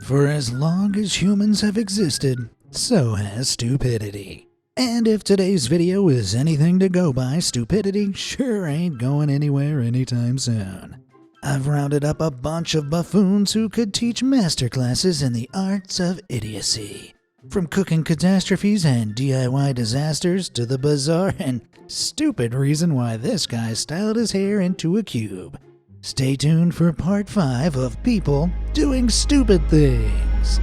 For as long as humans have existed, so has stupidity. And if today's video is anything to go by, stupidity sure ain't going anywhere anytime soon. I've rounded up a bunch of buffoons who could teach masterclasses in the arts of idiocy. From cooking catastrophes and DIY disasters to the bizarre and stupid reason why this guy styled his hair into a cube. Stay tuned for part 5 of people doing stupid things.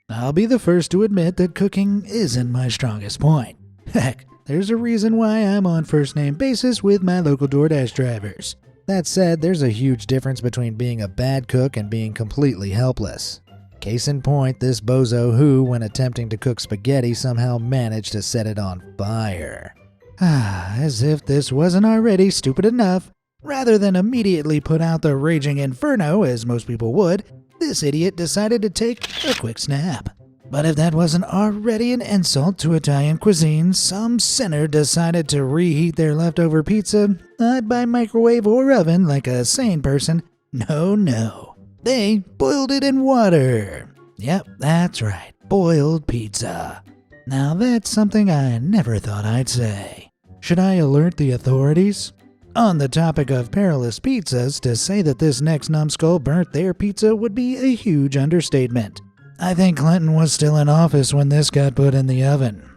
I'll be the first to admit that cooking isn't my strongest point. Heck, there's a reason why I'm on first-name basis with my local DoorDash drivers. That said, there's a huge difference between being a bad cook and being completely helpless. Case in point, this bozo who, when attempting to cook spaghetti, somehow managed to set it on fire. As if this wasn't already stupid enough, rather than immediately put out the raging inferno as most people would, this idiot decided to take a quick snap. But if that wasn't already an insult to Italian cuisine, some sinner decided to reheat their leftover pizza, not by microwave or oven like a sane person. No. They boiled it in water. Yep, that's right, boiled pizza. Now that's something I never thought I'd say. Should I alert the authorities? On the topic of perilous pizzas, to say that this next numbskull burnt their pizza would be a huge understatement. I think Clinton was still in office when this got put in the oven.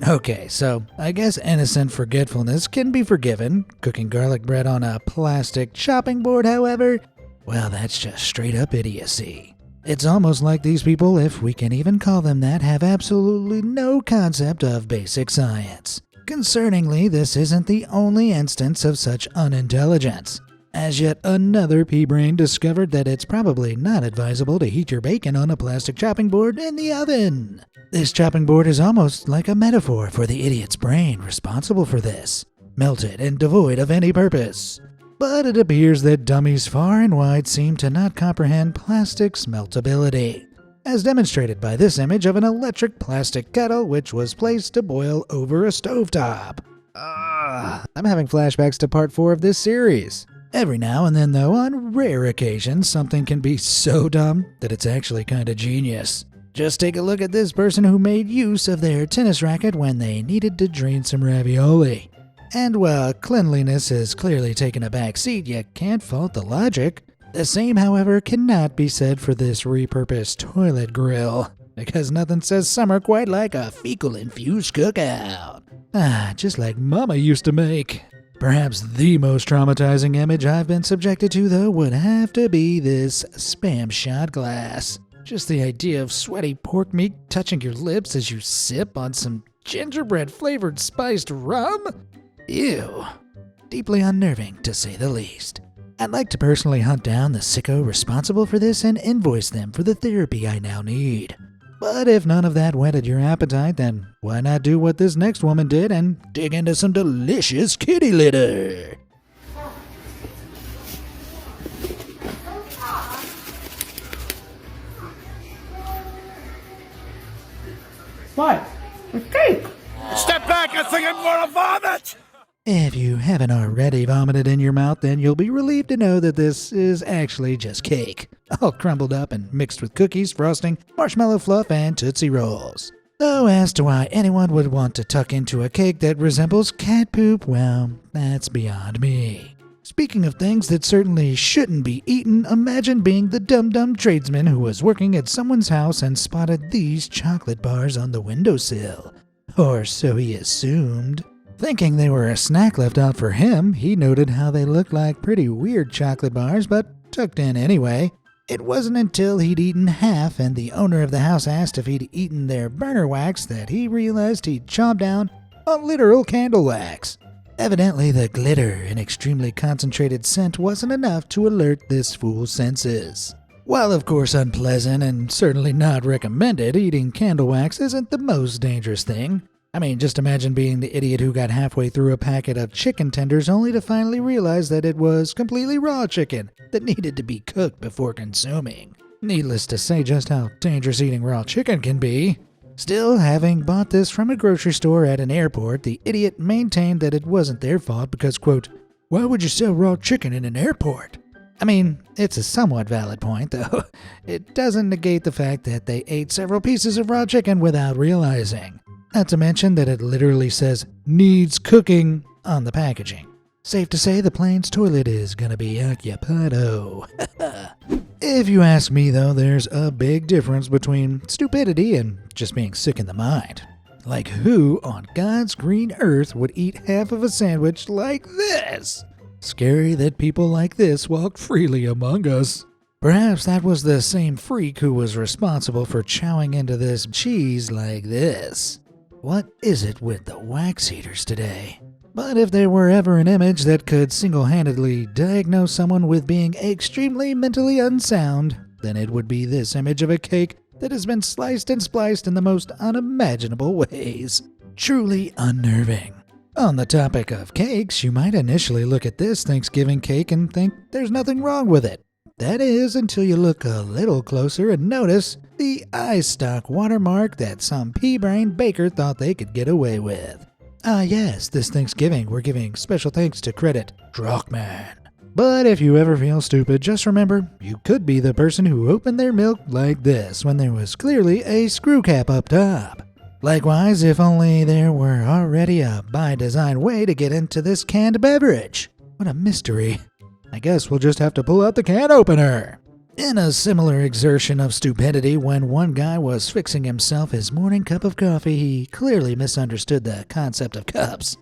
Okay, so I guess innocent forgetfulness can be forgiven. Cooking garlic bread on a plastic chopping board, however, well, that's just straight up idiocy. It's almost like these people, if we can even call them that, have absolutely no concept of basic science. Concerningly, this isn't the only instance of such unintelligence, as yet another pea-brain discovered that it's probably not advisable to heat your bacon on a plastic chopping board in the oven. This chopping board is almost like a metaphor for the idiot's brain responsible for this, melted and devoid of any purpose. But it appears that dummies far and wide seem to not comprehend plastic's meltability, as demonstrated by this image of an electric plastic kettle which was placed to boil over a stovetop. I'm having flashbacks to part 4 of this series. Every now and then though, on rare occasions, something can be so dumb that it's actually kinda genius. Just take a look at this person who made use of their tennis racket when they needed to drain some ravioli. And while cleanliness has clearly taken a back seat, you can't fault the logic. The same, however, cannot be said for this repurposed toilet grill, because nothing says summer quite like a fecal-infused cookout. Just like Mama used to make. Perhaps the most traumatizing image I've been subjected to, though, would have to be this Spam shot glass. Just the idea of sweaty pork meat touching your lips as you sip on some gingerbread-flavored spiced rum? Ew. Deeply unnerving, to say the least. I'd like to personally hunt down the sicko responsible for this and invoice them for the therapy I now need. But if none of that whetted your appetite, then why not do what this next woman did and dig into some delicious kitty litter? What? A cake! Step back, I think I'm gonna vomit! If you haven't already vomited in your mouth, then you'll be relieved to know that this is actually just cake, all crumbled up and mixed with cookies, frosting, marshmallow fluff, and Tootsie Rolls. Though as to why anyone would want to tuck into a cake that resembles cat poop, well, that's beyond me. Speaking of things that certainly shouldn't be eaten, imagine being the dumb tradesman who was working at someone's house and spotted these chocolate bars on the windowsill. Or so he assumed. Thinking they were a snack left out for him, he noted how they looked like pretty weird chocolate bars, but tucked in anyway. It wasn't until he'd eaten half and the owner of the house asked if he'd eaten their burner wax that he realized he'd chomped down on literal candle wax. Evidently, the glitter and extremely concentrated scent wasn't enough to alert this fool's senses. While of course unpleasant and certainly not recommended, eating candle wax isn't the most dangerous thing. I mean, just imagine being the idiot who got halfway through a packet of chicken tenders only to finally realize that it was completely raw chicken that needed to be cooked before consuming. Needless to say just how dangerous eating raw chicken can be. Still, having bought this from a grocery store at an airport, the idiot maintained that it wasn't their fault because, quote, Why would you sell raw chicken in an airport? I mean, it's a somewhat valid point, though. It doesn't negate the fact that they ate several pieces of raw chicken without realizing. Not to mention that it literally says, needs cooking on the packaging. Safe to say the plane's toilet is gonna be occupado. If you ask me, though, there's a big difference between stupidity and just being sick in the mind. Like, who on God's green earth would eat half of a sandwich like this? Scary that people like this walked freely among us. Perhaps that was the same freak who was responsible for chowing into this cheese like this. What is it with the wax eaters today? But if there were ever an image that could single-handedly diagnose someone with being extremely mentally unsound, then it would be this image of a cake that has been sliced and spliced in the most unimaginable ways. Truly unnerving. On the topic of cakes, you might initially look at this Thanksgiving cake and think there's nothing wrong with it. That is, until you look a little closer and notice the iStock watermark that some pea-brained baker thought they could get away with. Ah yes, this Thanksgiving we're giving special thanks to Credit Druckmann. But if you ever feel stupid, just remember, you could be the person who opened their milk like this when there was clearly a screw cap up top. Likewise, if only there were already a by-design way to get into this canned beverage. What a mystery. I guess we'll just have to pull out the can opener. In a similar exertion of stupidity, when one guy was fixing himself his morning cup of coffee, he clearly misunderstood the concept of cups.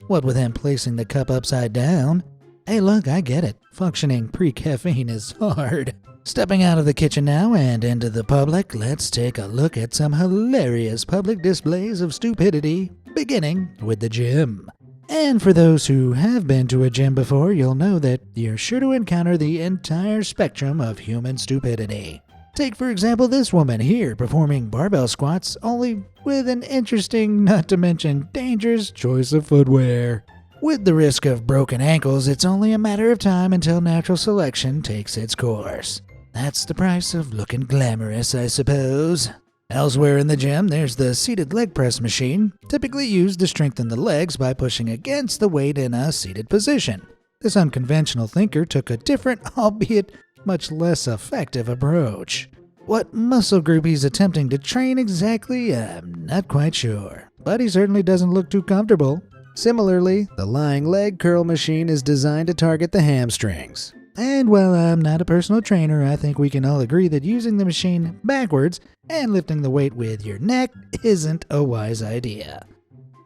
What with him placing the cup upside down? Hey look, I get it. Functioning pre-caffeine is hard. Stepping out of the kitchen now and into the public, let's take a look at some hilarious public displays of stupidity, beginning with the gym. And for those who have been to a gym before, you'll know that you're sure to encounter the entire spectrum of human stupidity. Take for example this woman here performing barbell squats, only with an interesting, not to mention dangerous choice of footwear. With the risk of broken ankles, it's only a matter of time until natural selection takes its course. That's the price of looking glamorous, I suppose. Elsewhere in the gym, there's the seated leg press machine, typically used to strengthen the legs by pushing against the weight in a seated position. This unconventional thinker took a different, albeit much less effective approach. What muscle group he's attempting to train exactly, I'm not quite sure, but he certainly doesn't look too comfortable. Similarly, the lying leg curl machine is designed to target the hamstrings. And while I'm not a personal trainer, I think we can all agree that using the machine backwards and lifting the weight with your neck isn't a wise idea.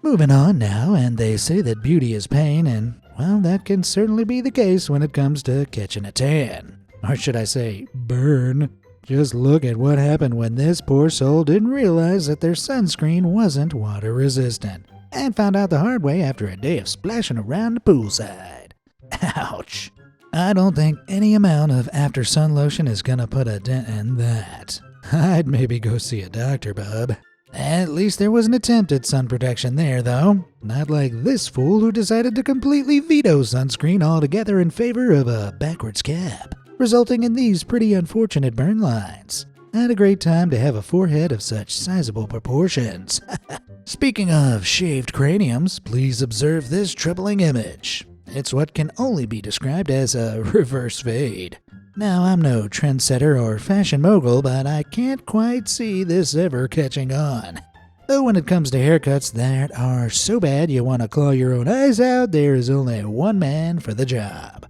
Moving on now, and they say that beauty is pain, and well, that can certainly be the case when it comes to catching a tan. Or should I say, burn. Just look at what happened when this poor soul didn't realize that their sunscreen wasn't water resistant, and found out the hard way after a day of splashing around the poolside. Ouch. I don't think any amount of after sun lotion is gonna put a dent in that. I'd maybe go see a doctor, bub. At least there was an attempt at sun protection there, though. Not like this fool who decided to completely veto sunscreen altogether in favor of a backwards cap, resulting in these pretty unfortunate burn lines. Not a great time to have a forehead of such sizable proportions. Speaking of shaved craniums, please observe this troubling image. It's what can only be described as a reverse fade. Now, I'm no trendsetter or fashion mogul, but I can't quite see this ever catching on. Though when it comes to haircuts that are so bad you want to claw your own eyes out, there is only one man for the job.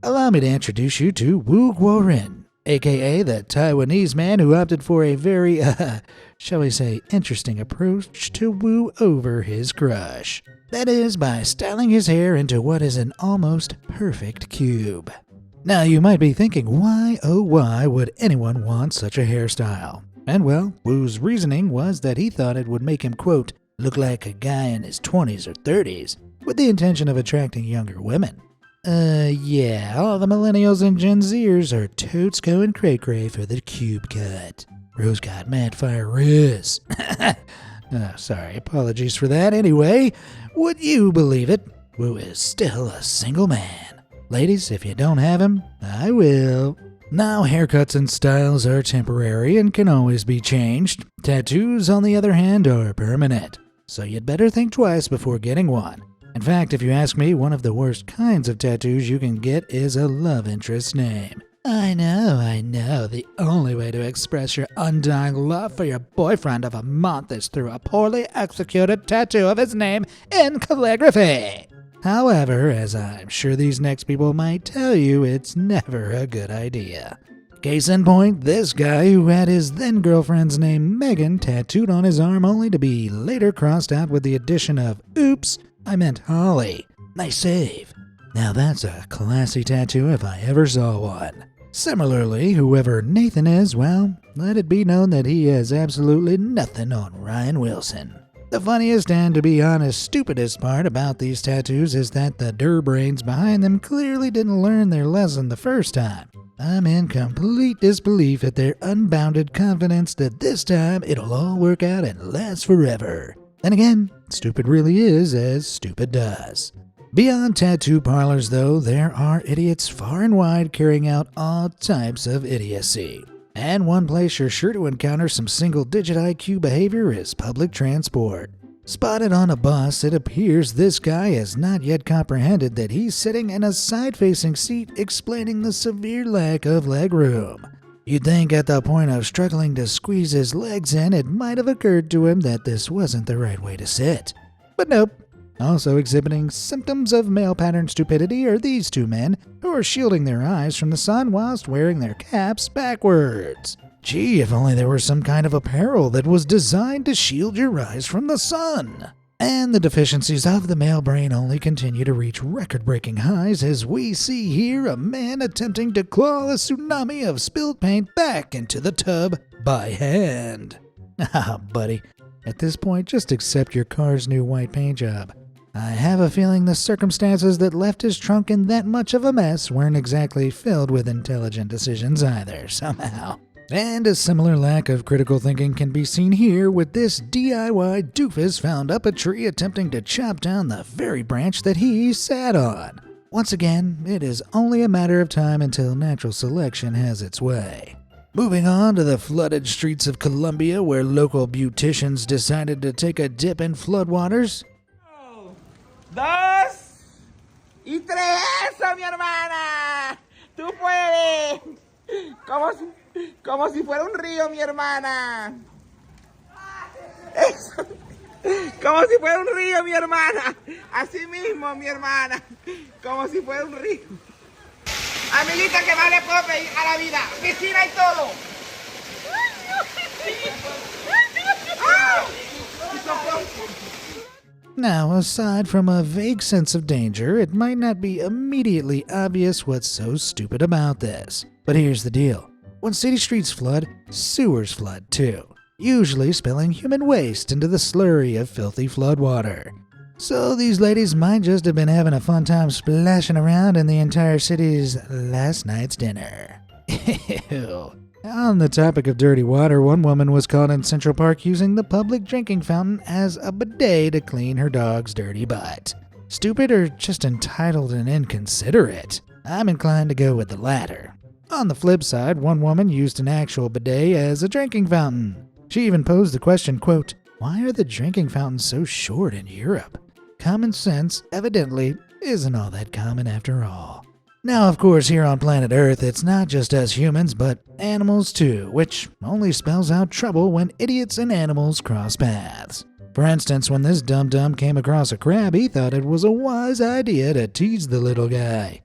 Allow me to introduce you to Wu Guoren, aka the Taiwanese man who opted for a very, shall we say, interesting approach to woo over his crush. That is, by styling his hair into what is an almost perfect cube. Now you might be thinking, why oh why would anyone want such a hairstyle? And well, Wu's reasoning was that he thought it would make him, quote, look like a guy in his 20s or 30s, with the intention of attracting younger women. Yeah, all the millennials and Gen Zers are totes going cray-cray for the cube cut. Rose got mad fire Riz. Sorry, apologies for that. Anyway, would you believe it? Wu is still a single man. Ladies, if you don't have him, I will. Now, haircuts and styles are temporary and can always be changed. Tattoos, on the other hand, are permanent. So you'd better think twice before getting one. In fact, if you ask me, one of the worst kinds of tattoos you can get is a love interest name. I know. The only way to express your undying love for your boyfriend of a month is through a poorly executed tattoo of his name in calligraphy. However, as I'm sure these next people might tell you, it's never a good idea. Case in point, this guy who had his then-girlfriend's name Megan tattooed on his arm only to be later crossed out with the addition of, "Oops, I meant Holly." Nice save. Now that's a classy tattoo if I ever saw one. Similarly, whoever Nathan is, well, let it be known that he has absolutely nothing on Ryan Wilson. The funniest and, to be honest, stupidest part about these tattoos is that the brains behind them clearly didn't learn their lesson the first time. I'm in complete disbelief at their unbounded confidence that this time it'll all work out and last forever. Then again, stupid really is as stupid does. Beyond tattoo parlors, though, there are idiots far and wide carrying out all types of idiocy. And one place you're sure to encounter some single-digit IQ behavior is public transport. Spotted on a bus, it appears this guy has not yet comprehended that he's sitting in a side-facing seat, explaining the severe lack of legroom. You'd think at the point of struggling to squeeze his legs in, it might have occurred to him that this wasn't the right way to sit. But nope. Also exhibiting symptoms of male pattern stupidity are these two men who are shielding their eyes from the sun whilst wearing their caps backwards. Gee, if only there were some kind of apparel that was designed to shield your eyes from the sun. And the deficiencies of the male brain only continue to reach record-breaking highs as we see here a man attempting to claw a tsunami of spilled paint back into the tub by hand. Ah, buddy, at this point just accept your car's new white paint job. I have a feeling the circumstances that left his trunk in that much of a mess weren't exactly filled with intelligent decisions either, somehow. And a similar lack of critical thinking can be seen here with this DIY doofus found up a tree attempting to chop down the very branch that he sat on. Once again, it is only a matter of time until natural selection has its way. Moving on to the flooded streets of Colombia, where local beauticians decided to take a dip in floodwaters. 2 y 3, eso, mi hermana. Tú puedes. Como si fuera un río, mi hermana. Eso. Como si fuera un río, mi hermana. Así mismo, mi hermana. Como si fuera un río. Amiguita, ¿qué más le puedo pedir a la vida? Piscina y todo. ¡Ah! Now, aside from a vague sense of danger, it might not be immediately obvious what's so stupid about this. But here's the deal. When city streets flood, sewers flood too, usually spilling human waste into the slurry of filthy floodwater. So these ladies might just have been having a fun time splashing around in the entire city's last night's dinner. Ew. On the topic of dirty water, one woman was caught in Central Park using the public drinking fountain as a bidet to clean her dog's dirty butt. Stupid or just entitled and inconsiderate? I'm inclined to go with the latter. On the flip side, one woman used an actual bidet as a drinking fountain. She even posed the question, quote, "Why are the drinking fountains so short in Europe?" Common sense, evidently, isn't all that common after all. Now, of course, here on planet Earth, it's not just us humans, but animals too, which only spells out trouble when idiots and animals cross paths. For instance, when this dum-dum came across a crab, he thought it was a wise idea to tease the little guy.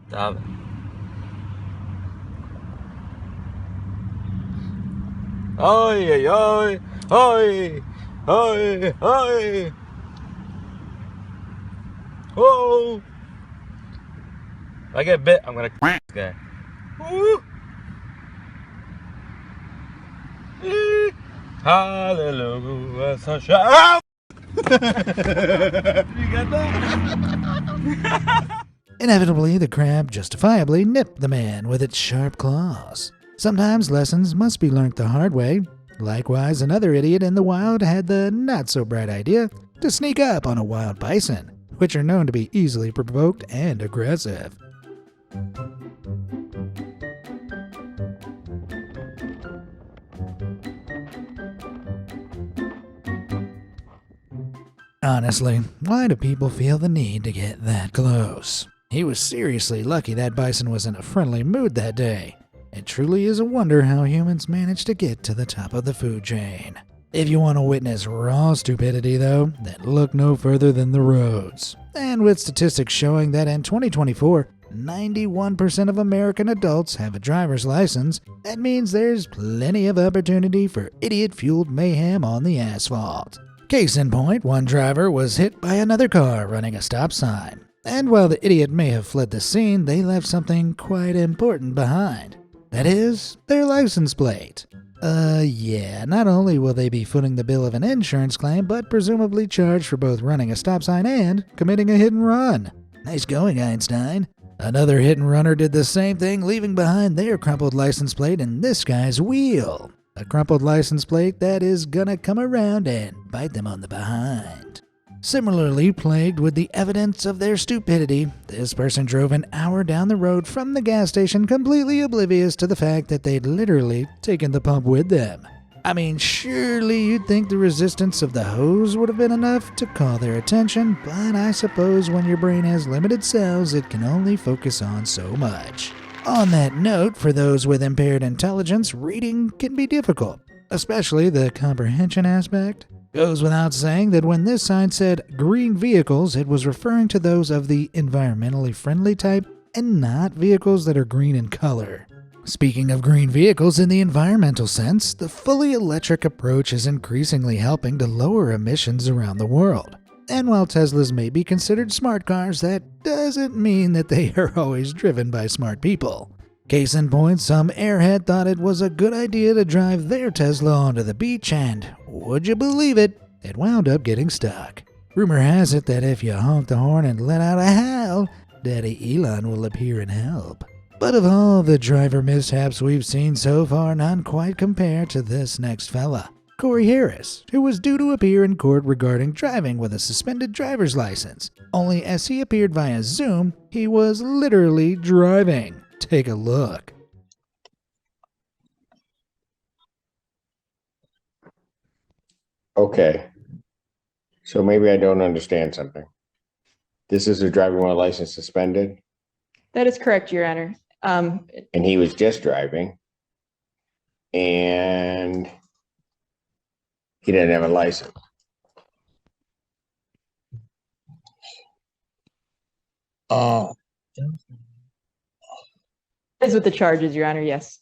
Stop. Ay, ay, ay, ay, ay. Oh. If I get bit, I'm gonna this guy. Woo. Hallelujah, sunshine. You got that? Inevitably, the crab justifiably nipped the man with its sharp claws. Sometimes lessons must be learnt the hard way. Likewise, another idiot in the wild had the not-so-bright idea to sneak up on a wild bison, which are known to be easily provoked and aggressive. Honestly, why do people feel the need to get that close? He was seriously lucky that Bison was in a friendly mood that day. It truly is a wonder how humans manage to get to the top of the food chain. If you want to witness raw stupidity, though, then look no further than the roads. And with statistics showing that in 2024, 91% of American adults have a driver's license, that means there's plenty of opportunity for idiot-fueled mayhem on the asphalt. Case in point, one driver was hit by another car running a stop sign. And while the idiot may have fled the scene, they left something quite important behind. That is, their license plate. Yeah, not only will they be footing the bill of an insurance claim, but presumably charged for both running a stop sign and committing a hit and run. Nice going, Einstein. Another hit and runner did the same thing, leaving behind their crumpled license plate in this guy's wheel. A crumpled license plate that is gonna come around and bite them on the behind. Similarly plagued with the evidence of their stupidity, this person drove an hour down the road from the gas station completely oblivious to the fact that they'd literally taken the pump with them. I mean, surely you'd think the resistance of the hose would have been enough to call their attention, but I suppose when your brain has limited cells, it can only focus on so much. On that note, for those with impaired intelligence, reading can be difficult, especially the comprehension aspect. Goes without saying that when this sign said green vehicles, it was referring to those of the environmentally friendly type and not vehicles that are green in color. Speaking of green vehicles in the environmental sense, the fully electric approach is increasingly helping to lower emissions around the world. And while Teslas may be considered smart cars, that doesn't mean that they are always driven by smart people. Case in point, some airhead thought it was a good idea to drive their Tesla onto the beach and, would you believe it, it wound up getting stuck. Rumor has it that if you honk the horn and let out a howl, Daddy Elon will appear and help. But of all the driver mishaps we've seen so far, none quite compare to this next fella, Corey Harris, who was due to appear in court regarding driving with a suspended driver's license. Only as he appeared via Zoom, he was literally driving. Take a look. Okay. So maybe I don't understand something. This is a driving while license suspended, That is correct, Your Honor. and he was just driving, and he didn't have a license. Oh, Is with the charges, Your Honor, yes.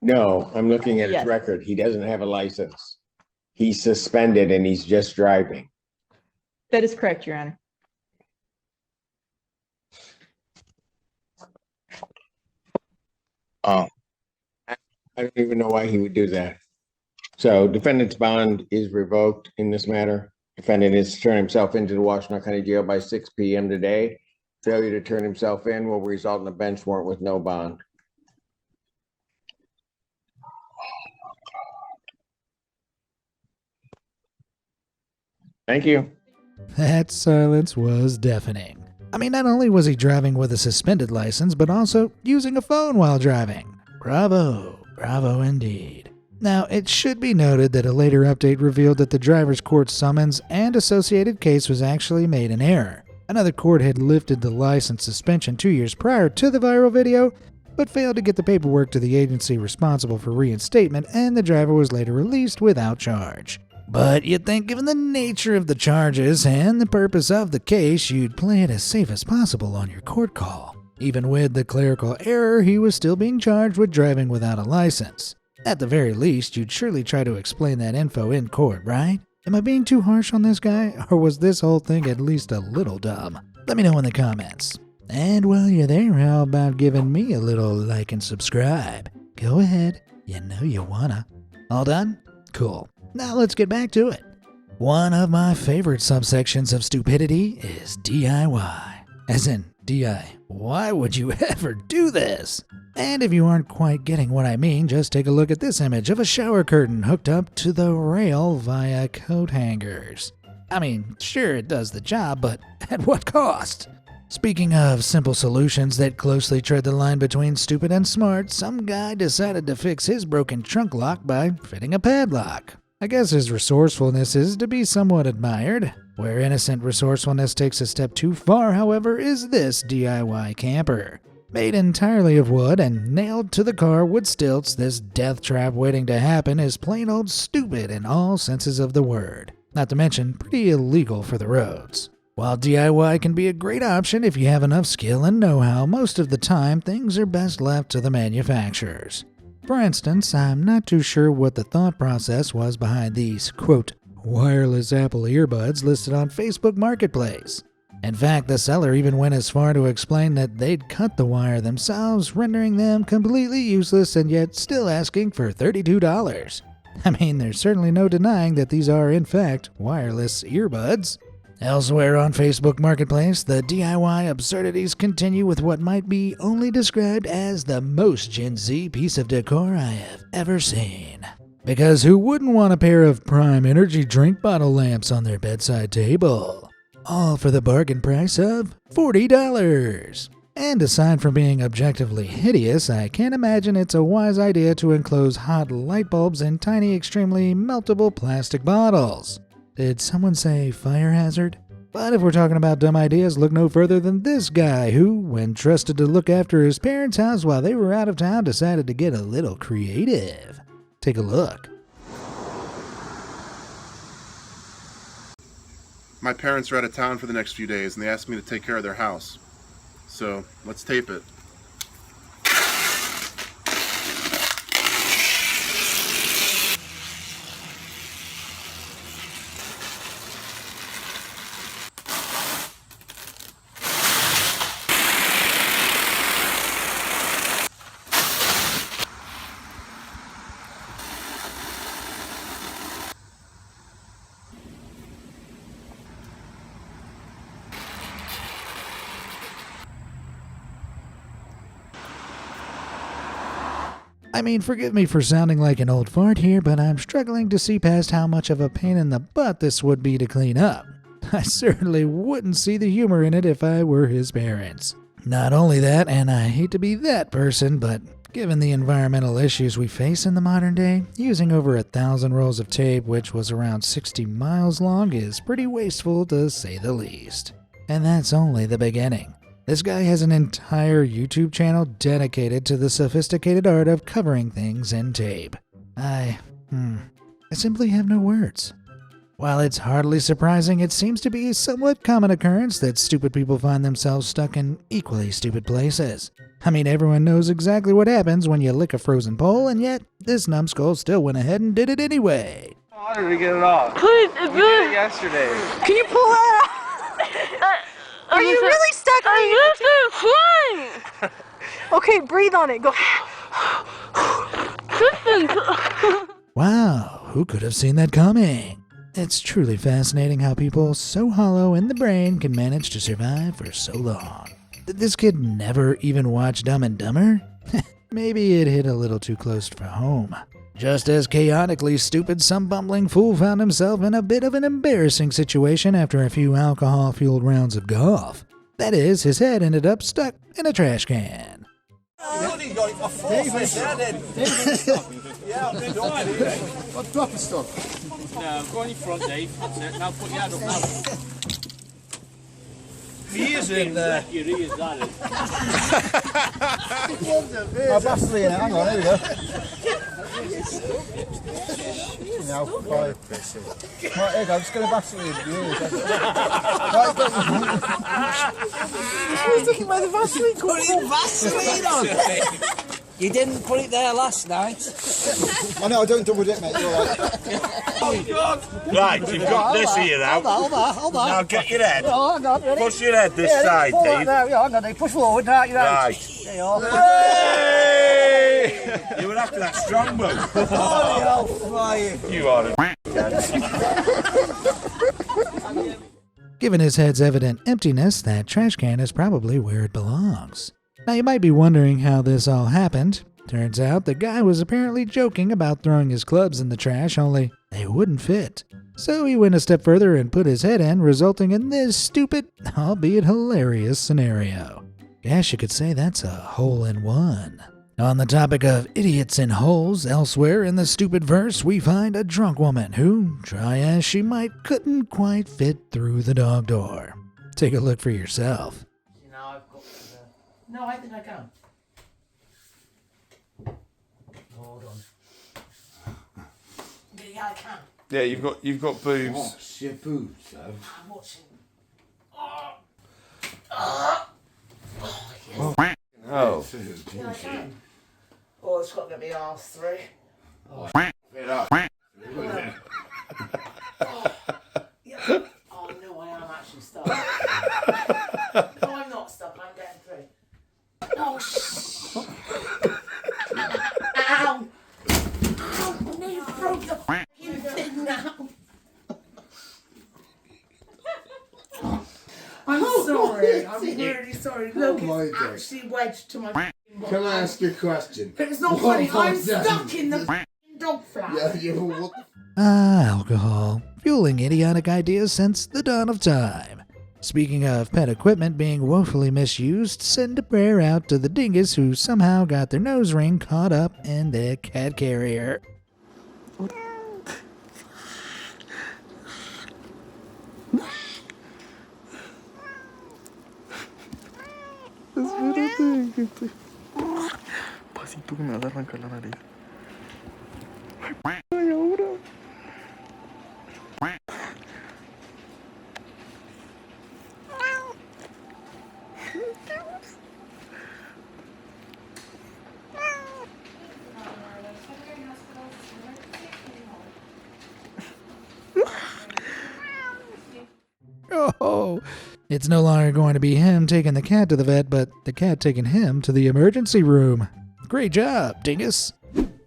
no, I'm looking at his Yes. record. He doesn't have a license. He's suspended and he's just driving. That is correct, Your Honor. Oh, I don't even know why he would do that. So defendant's bond is revoked in this matter. Defendant is to turn himself into the Washington County Jail by 6 p.m. today. Failure to turn himself in will result in a bench warrant with no bond. Thank you. That silence was deafening. I mean, not only was he driving with a suspended license, but also using a phone while driving. Bravo, bravo indeed. Now, it should be noted that a later update revealed that the driver's court summons and associated case was actually made in error. Another court had lifted the license suspension 2 years prior to the viral video, but failed to get the paperwork to the agency responsible for reinstatement, and the driver was later released without charge. But you'd think given the nature of the charges and the purpose of the case, you'd play it as safe as possible on your court call. Even with the clerical error, he was still being charged with driving without a license. At the very least, you'd surely try to explain that info in court, right? Am I being too harsh on this guy, or was this whole thing at least a little dumb? Let me know in the comments. And while you're there, how about giving me a little like and subscribe? Go ahead, you know you wanna. All done? Cool. Now let's get back to it. One of my favorite subsections of stupidity is DIY. As in, DI, why would you ever do this? And if you aren't quite getting what I mean, just take a look at this image of a shower curtain hooked up to the rail via coat hangers. I mean, sure it does the job, but at what cost? Speaking of simple solutions that closely tread the line between stupid and smart, some guy decided to fix his broken trunk lock by fitting a padlock. I guess his resourcefulness is to be somewhat admired. Where innocent resourcefulness takes a step too far, however, is this DIY camper. Made entirely of wood and nailed to the car with stilts, this death trap waiting to happen is plain old stupid in all senses of the word. Not to mention, pretty illegal for the roads. While DIY can be a great option if you have enough skill and know-how, most of the time things are best left to the manufacturers. For instance, I'm not too sure what the thought process was behind these, quote, wireless Apple earbuds listed on Facebook Marketplace. In fact, the seller even went as far to explain that they'd cut the wire themselves, rendering them completely useless and yet still asking for $32. I mean, there's certainly no denying that these are, in fact, wireless earbuds. Elsewhere on Facebook Marketplace, the DIY absurdities continue with what might be only described as the most Gen Z piece of decor I have ever seen. Because who wouldn't want a pair of Prime Energy drink bottle lamps on their bedside table? All for the bargain price of $40. And aside from being objectively hideous, I can't imagine it's a wise idea to enclose hot light bulbs in tiny, extremely meltable plastic bottles. Did someone say fire hazard? But if we're talking about dumb ideas, look no further than this guy who, when trusted to look after his parents' house while they were out of town, decided to get a little creative. Take a look. My parents are out of town for the next few days, and they asked me to take care of their house. So, let's tape it. I mean, forgive me for sounding like an old fart here, but I'm struggling to see past how much of a pain in the butt this would be to clean up. I certainly wouldn't see the humor in it if I were his parents. Not only that, and I hate to be that person, but given the environmental issues we face in the modern day, using over 1,000 rolls of tape, which was around 60 miles long, is pretty wasteful to say the least. And that's only the beginning. This guy has an entire YouTube channel dedicated to the sophisticated art of covering things in tape. I simply have no words. While it's hardly surprising, it seems to be a somewhat common occurrence that stupid people find themselves stuck in equally stupid places. I mean, everyone knows exactly what happens when you lick a frozen pole, and yet this numbskull still went ahead and did it anyway. Harder to get it off. Please, We did it yesterday. Can you pull that out? Are you really stuck? I'm just flying. Okay, breathe on it. Go. Wow, who could have seen that coming? It's truly fascinating how people so hollow in the brain can manage to survive for so long. Did this kid never even watch Dumb and Dumber? Maybe it hit a little too close for home. Just as chaotically stupid, some bumbling fool found himself in a bit of an embarrassing situation after a few alcohol-fueled rounds of golf. That is, his head ended up stuck in a trash can. What proper stuff? No, go on your front, Dave. That's it. Now put your head up now. He is in there. Your ears, that is. Oh, Vaseline, hang on, here we go. Now, right, here you go, I'm just going to Vaseline your ears. I was thinking about the Vaseline. Putting Vaseline on. You didn't put it there last night. I know, I don't double dip, mate, you're right. Right, you've got this here now. Hold on. Now get your head. Oh, hang on, ready? Push your head this side, pull that Dave. now. Yeah, hang on, Dave. Push forward now. You're right. Right. There you are. Hey! You were after that strong boat. Oh, flying. You are a Given his head's evident emptiness, that trash can is probably where it belongs. Now you might be wondering how this all happened. Turns out the guy was apparently joking about throwing his clubs in the trash, only they wouldn't fit. So he went a step further and put his head in, resulting in this stupid, albeit hilarious scenario. Guess you could say that's a hole-in-one. On the topic of idiots in holes, elsewhere in the stupid verse, we find a drunk woman who, try as she might, couldn't quite fit through the dog door. Take a look for yourself. Now I've got to No, I think I can. Hold on. Yeah, I can. Yeah, you've got boobs. What's your boobs, though? I'm watching. Oh. Yeah, I can. Oh, it's got to get my arse through. Fit up. Yeah. Oh no, I am actually stuck. No, I'm not stuck. I'm getting through. Oh, Ow! Ow! I nearly broke the fucking thing now. I'm sorry. I'm really sorry. Look, it's actually wedged to my fucking body. Can I ask you a question? But it's not funny. I'm stuck in the fucking dog flap. Alcohol, fueling idiotic ideas since the dawn of time. Speaking of pet equipment being woefully misused, send a prayer out to the dingus who somehow got their nose ring caught up in their cat carrier. Pasito que me vas a arrancar la nariz. Oh, it's no longer going to be him taking the cat to the vet, but the cat taking him to the emergency room. Great job, dingus.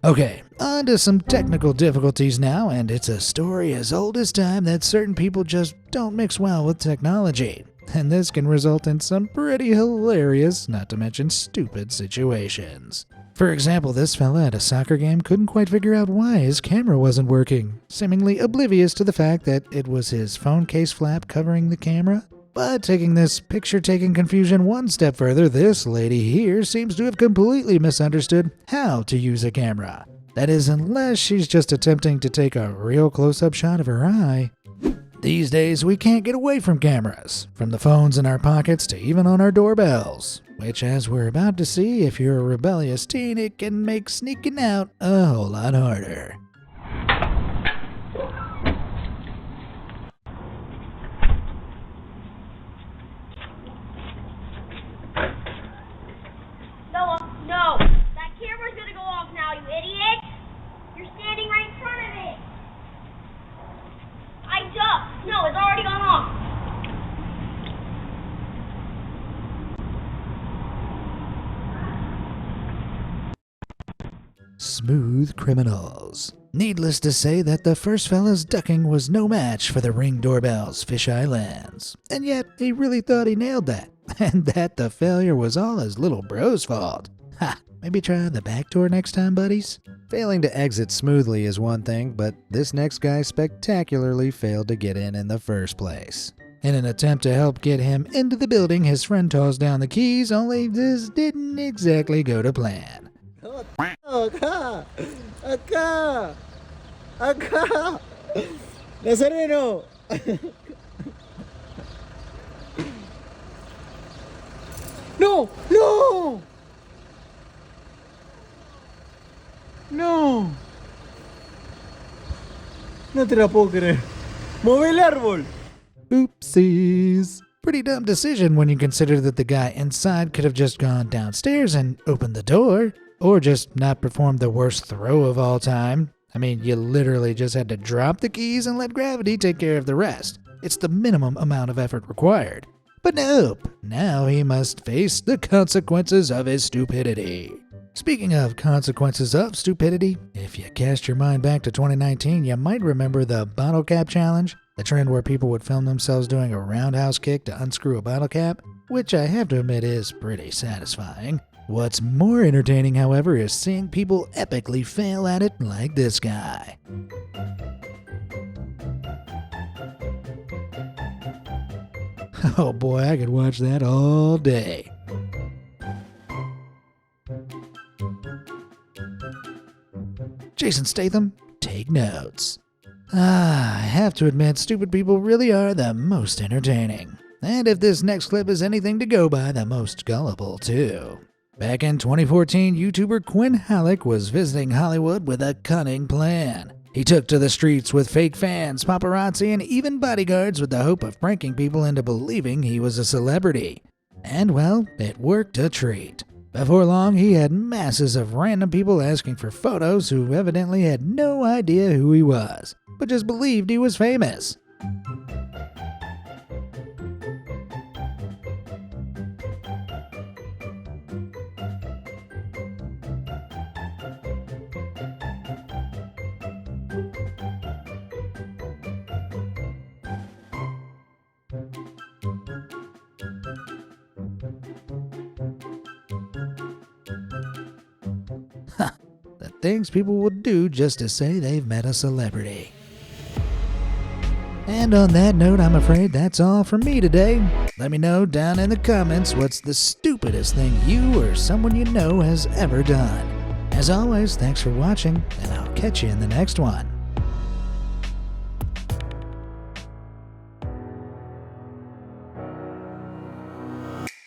Okay, on to some technical difficulties now, and it's a story as old as time that certain people just don't mix well with technology. And this can result in some pretty hilarious, not to mention stupid situations. For example, this fella at a soccer game couldn't quite figure out why his camera wasn't working, seemingly oblivious to the fact that it was his phone case flap covering the camera. But taking this picture-taking confusion one step further, this lady here seems to have completely misunderstood how to use a camera. That is, unless she's just attempting to take a real close-up shot of her eye. These days, we can't get away from cameras, from the phones in our pockets to even on our doorbells, which, as we're about to see, if you're a rebellious teen, it can make sneaking out a whole lot harder. No, that camera's gonna go off now, you idiot! You're standing right in front of it! No, it's already gone off! Smooth criminals. Needless to say that the first fella's ducking was no match for the Ring doorbell's fisheye lens. And yet, he really thought he nailed that, and that the failure was all his little bro's fault. Ha! Maybe try the back door next time, buddies? Failing to exit smoothly is one thing, but this next guy spectacularly failed to get in the first place. In an attempt to help get him into the building, his friend tossed down the keys, only this didn't exactly go to plan. Acá, acá, acá, Nazareno. No, no, no, no te la puedo creer. Mueve el árbol. Oopsies. Pretty dumb decision when you consider that the guy inside could have just gone downstairs and opened the door. Or just not performed the worst throw of all time. I mean, you literally just had to drop the keys and let gravity take care of the rest. It's the minimum amount of effort required. But nope, now he must face the consequences of his stupidity. Speaking of consequences of stupidity, if you cast your mind back to 2019, you might remember the bottle cap challenge, the trend where people would film themselves doing a roundhouse kick to unscrew a bottle cap, which I have to admit is pretty satisfying. What's more entertaining, however, is seeing people epically fail at it like this guy. Oh boy, I could watch that all day. Jason Statham, take notes. I have to admit, stupid people really are the most entertaining. And if this next clip is anything to go by, the most gullible too. Back in 2014, YouTuber Quinn Halleck was visiting Hollywood with a cunning plan. He took to the streets with fake fans, paparazzi, and even bodyguards with the hope of pranking people into believing he was a celebrity. And well, it worked a treat. Before long, he had masses of random people asking for photos who evidently had no idea who he was, but just believed he was famous. The things people will do just to say they've met a celebrity. And on that note, I'm afraid that's all from me today. Let me know down in the comments what's the stupidest thing you or someone you know has ever done. As always, thanks for watching, and I'll catch you in the next one.